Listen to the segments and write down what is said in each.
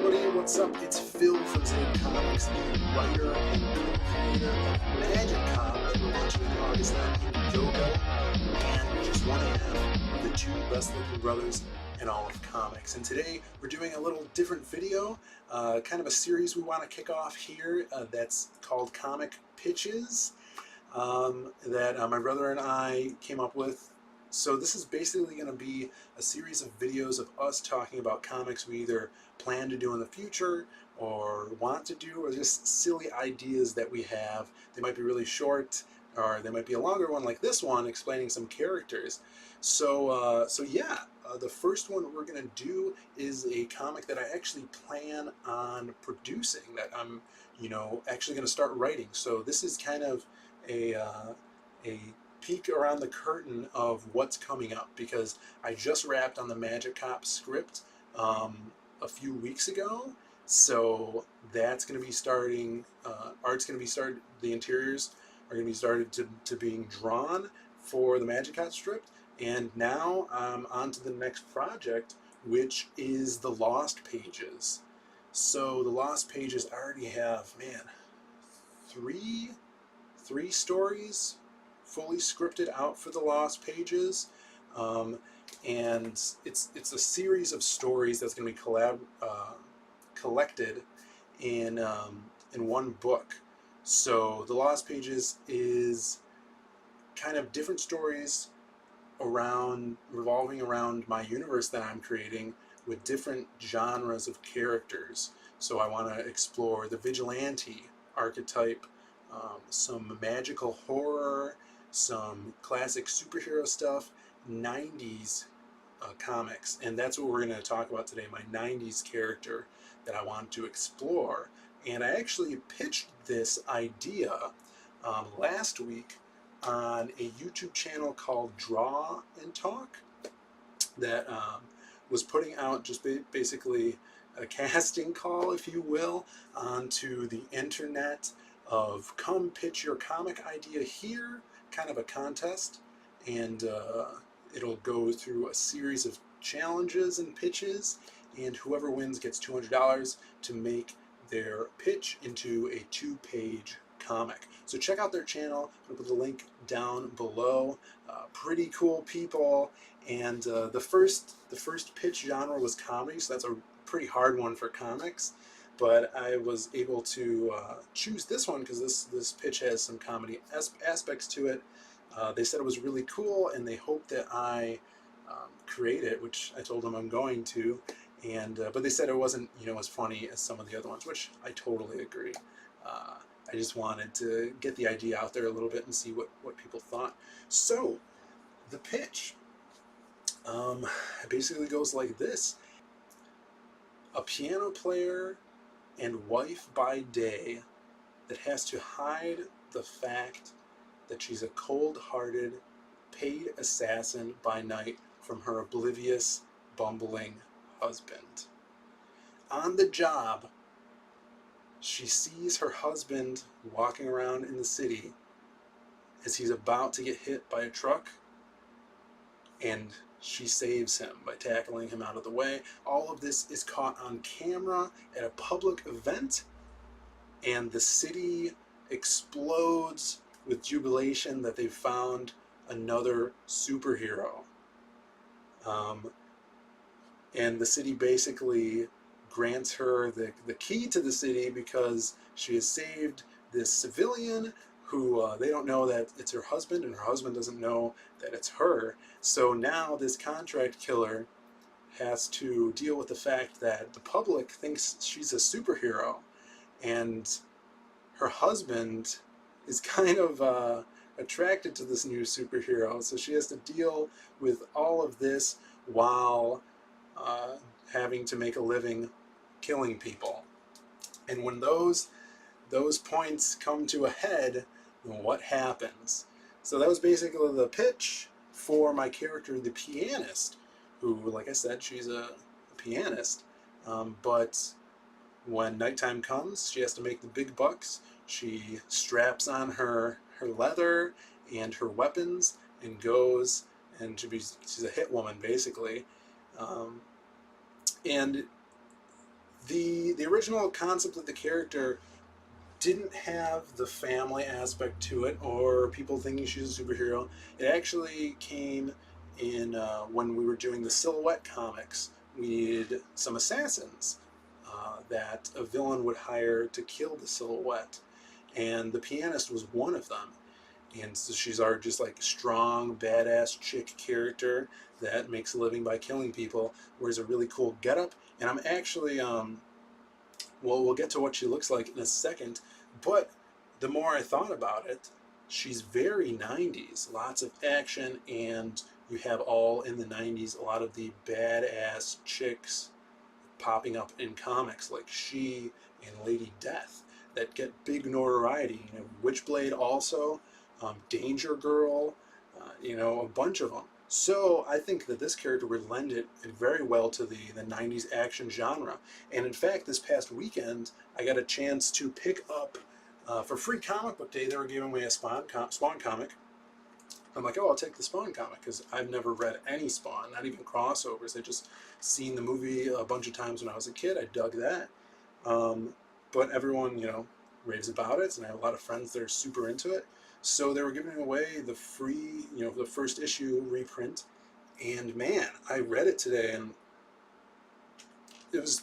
everybody, what's up? It's Phil from Zaid Comics, the writer and co-creator of Magic Cop that we're launching in August on Indiegogo, and just one half of the two best-looking brothers in all of comics. And today we're doing a little different video, kind of a series we want to kick off here that's called Comic Pitches, that my brother and I came up with. So this is basically going to be a series of videos of us talking about comics we either plan to do in the future or want to do, or just silly ideas that we have. They might be really short, or they might be a longer one like this one explaining some characters. So the first one we're going to do is a comic that I actually plan on producing, that I'm actually going to start writing. So this is kind of a peek around the curtain of what's coming up, because I just wrapped on the Magic Cop script a few weeks ago. So that's going to be starting, art's going to be started, the interiors are going to be started to being drawn for the Magic Cop script. And now I'm on to the next project, which is the Lost Pages. So the Lost Pages, I already have, man, three stories fully scripted out for the Lost Pages, and it's a series of stories that's going to be collected in one book. So the Lost Pages is kind of different stories revolving around my universe that I'm creating, with different genres of characters. So I want to explore the vigilante archetype, some magical horror, some classic superhero stuff, 90s comics, and that's what we're going to talk about today, my 90s character that I want to explore. And I actually pitched this idea last week on a YouTube channel called Draw and Talk that was putting out just basically a casting call, if you will, onto the internet of come pitch your comic idea here, kind of a contest, and it'll go through a series of challenges and pitches, and whoever wins gets $200 to make their pitch into a 2-page comic. So check out their channel. I'll put the link down below. Pretty cool people, and the first pitch genre was comedy, so that's a pretty hard one for comics. But I was able to choose this one because this pitch has some comedy aspects to it. They said it was really cool, and they hoped that I create it, which I told them I'm going to. And but they said it wasn't as funny as some of the other ones, which I totally agree. I just wanted to get the idea out there a little bit and see what people thought. So the pitch basically goes like this: a piano player and wife by day that has to hide the fact that she's a cold-hearted, paid assassin by night from her oblivious, bumbling husband. On the job, she sees her husband walking around in the city as he's about to get hit by a truck, and she saves him by tackling him out of the way. All of this is caught on camera at a public event, and the city explodes with jubilation that they've found another superhero. And the city basically grants her the key to the city because she has saved this civilian who they don't know that it's her husband, and her husband doesn't know that it's her. So now this contract killer has to deal with the fact that the public thinks she's a superhero, and her husband is kind of attracted to this new superhero. So she has to deal with all of this while having to make a living killing people. And when those points come to a head, what happens? So that was basically the pitch for my character, the Pianist, who, like I said, she's a pianist. But when nighttime comes, she has to make the big bucks. She straps on her leather and her weapons and goes, and she's a hit woman, basically. And The original concept of the character didn't have the family aspect to it or people thinking she's a superhero. It actually came in when we were doing the Silhouette comics. We needed some assassins that a villain would hire to kill the Silhouette, and the Pianist was one of them. And so she's our just like strong, badass chick character that makes a living by killing people, wears a really cool getup, and I'm actually well, we'll get to what she looks like in a second, but the more I thought about it, she's very 90s. Lots of action, and you have all in the 90s a lot of the badass chicks popping up in comics like she and Lady Death that get big notoriety. You know, Witchblade also, Danger Girl, you know, a bunch of them. So I think that this character would lend it very well to the 90s action genre. And in fact, this past weekend, I got a chance to pick up, for free comic book day, they were giving away a Spawn comic. I'm like, oh, I'll take the Spawn comic, because I've never read any Spawn, not even crossovers. I just seen the movie a bunch of times when I was a kid. I dug that. But everyone, you know, raves about it, and I have a lot of friends that are super into it. So they were giving away the free, you know, the first issue reprint. And man, I read it today, and it was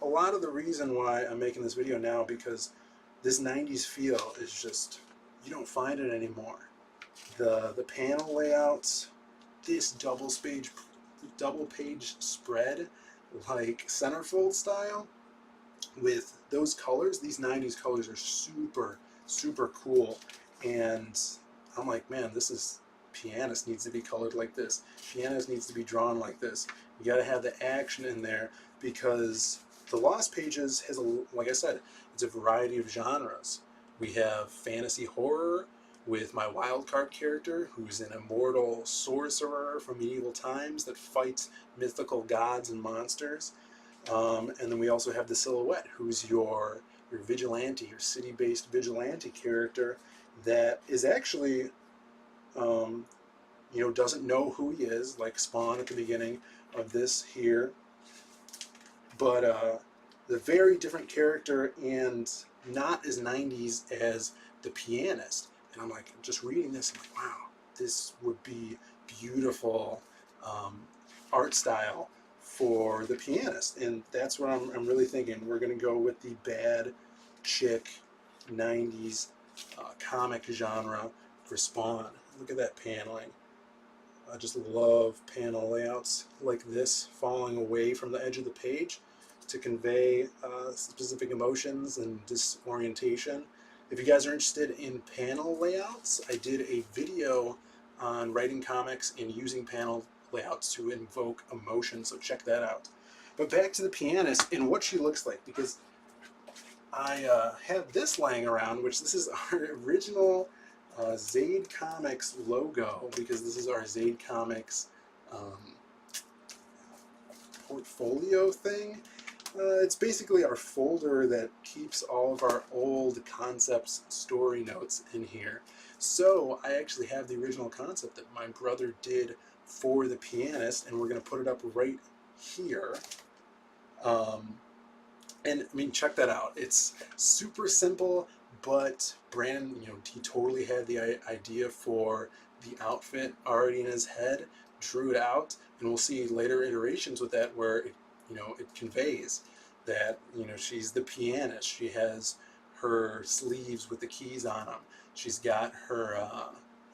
a lot of the reason why I'm making this video now, because this 90s feel is just, you don't find it anymore. The panel layouts, this double page spread, like centerfold style, with those colors. These 90s colors are super, super cool. And I'm like, man, this is, Pianist needs to be colored like this. Pianist needs to be drawn like this. You got to have the action in there, because the Lost Pages has, like I said, it's a variety of genres. We have fantasy horror with my wildcard character, who's an immortal sorcerer from medieval times that fights mythical gods and monsters. And then we also have the Silhouette, who's your vigilante, your city-based vigilante character that is actually, you know, doesn't know who he is, like Spawn at the beginning of this here. But the very different character, and not as 90s as the Pianist. And I'm like, just reading this, I'm like, wow, this would be beautiful art style for the Pianist. And that's what I'm really thinking. We're going to go with the bad chick 90s comic genre for Spawn. Look at that paneling. I just love panel layouts like this, falling away from the edge of the page to convey specific emotions and disorientation. If you guys are interested in panel layouts, I did a video on writing comics and using panel layouts to invoke emotion, so check that out. But back to the Pianist and what she looks like, because I have this laying around, which this is our original Zaid Comics logo, because this is our Zaid Comics portfolio thing. It's basically our folder that keeps all of our old concepts, story notes in here. So I actually have the original concept that my brother did for the Pianist, and we're going to put it up right here. And I mean, check that out. It's super simple, but Brandon, you know, he totally had the idea for the outfit already in his head, drew it out, and we'll see later iterations with that where it, you know, it conveys that, you know, she's the Pianist. She has her sleeves with the keys on them. She's got her,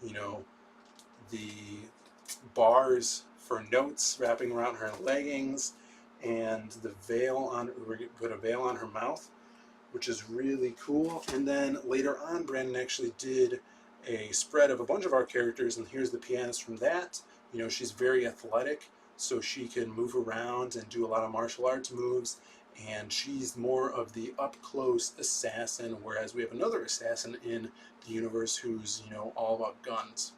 you know, the bars for notes wrapping around her leggings, and the veil on, we put a veil on her mouth, which is really cool. And then later on, Brandon actually did a spread of a bunch of our characters, and here's the Pianist from that. You know, she's very athletic, so she can move around and do a lot of martial arts moves, and she's more of the up-close assassin, whereas we have another assassin in the universe who's, you know, all about guns.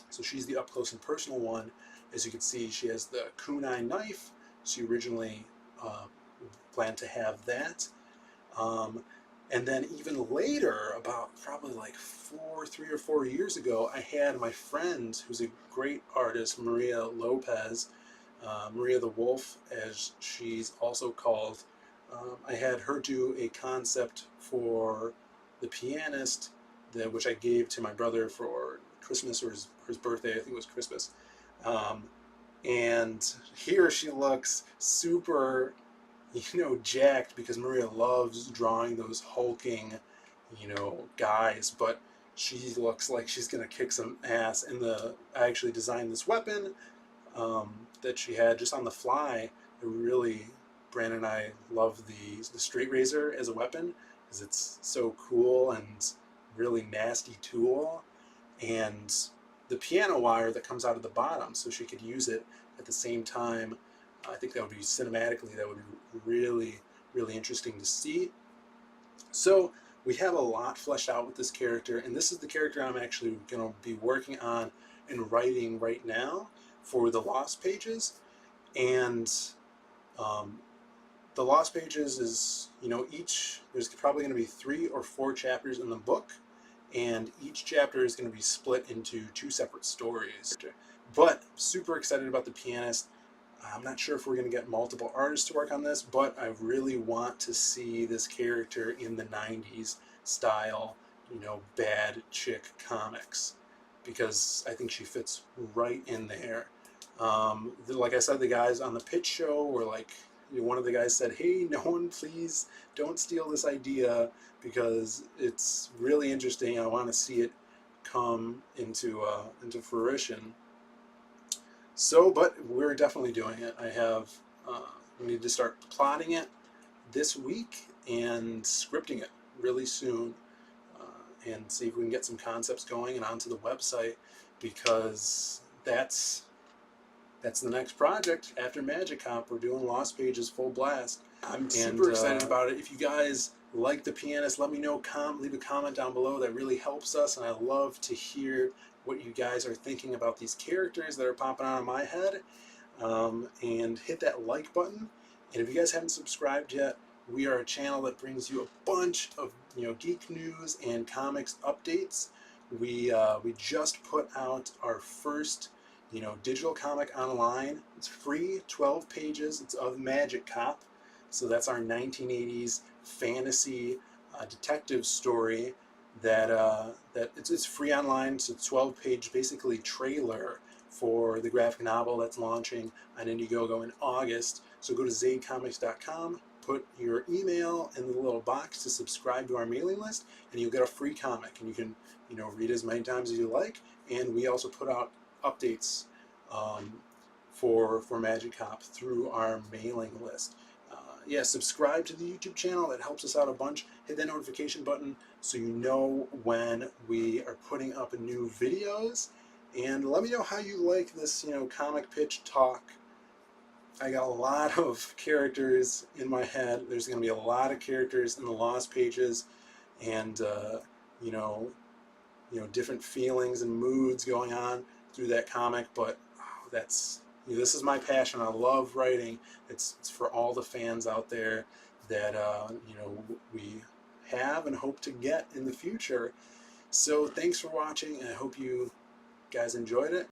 So she's the up-close and personal one. As you can see, she has the kunai knife. She originally planned to have that. And then even later, about probably like 3 or 4 years ago, I had my friend, who's a great artist, Maria Lopez, Maria the Wolf, as she's also called, I had her do a concept for the Pianist, which I gave to my brother for Christmas or his birthday. I think it was Christmas. Um, and here she looks super, jacked, because Maria loves drawing those hulking, guys. But she looks like she's gonna kick some ass. And I actually designed this weapon that she had just on the fly. Brandon and I love the straight razor as a weapon because it's so cool and really nasty tool. And the piano wire that comes out of the bottom, so she could use it at the same time. I think that would be cinematically, that would be really, really interesting to see. So we have a lot fleshed out with this character, and this is the character I'm actually going to be working on and writing right now for the Lost Pages. And um, the Lost Pages is, there's probably going to be 3 or 4 chapters in the book, and each chapter is going to be split into 2 separate stories. But super excited about the Pianist. I'm not sure if we're going to get multiple artists to work on this, but I really want to see this character in the 90s style, bad chick comics, because I think she fits right in there. Like I said, the guys on the pitch show were like, one of the guys said, "Hey, no one, please don't steal this idea because it's really interesting. I want to see it come into fruition." So, but we're definitely doing it. We need to start plotting it this week and scripting it really soon, and see if we can get some concepts going and onto the website, because that's the next project after Magic Comp. We're doing Lost Pages full blast. I'm super excited about it. If you guys like the Pianist, let me know. Leave a comment down below. That really helps us, and I love to hear what you guys are thinking about these characters that are popping out of my head. And hit that like button. And if you guys haven't subscribed yet, we are a channel that brings you a bunch of geek news and comics updates. We just put out our first digital comic online. It's free, 12 pages. It's of Magic Cop. So that's our 1980s fantasy detective story that it's free online. It's a 12-page basically trailer for the graphic novel that's launching on Indiegogo in August. So go to zaidcomics.com, put your email in the little box to subscribe to our mailing list, and you'll get a free comic, and you can read as many times as you like. And we also put out updates for Magic Cop through our mailing list. Yeah, subscribe to the YouTube channel. That helps us out a bunch. Hit that notification button so you know when we are putting up new videos. And let me know how you like this, comic pitch talk. I got a lot of characters in my head. There's going to be a lot of characters in the Lost Pages, and different feelings and moods going on through that comic. But this is my passion. I love writing. It's for all the fans out there that we have and hope to get in the future. So thanks for watching, and I hope you guys enjoyed it.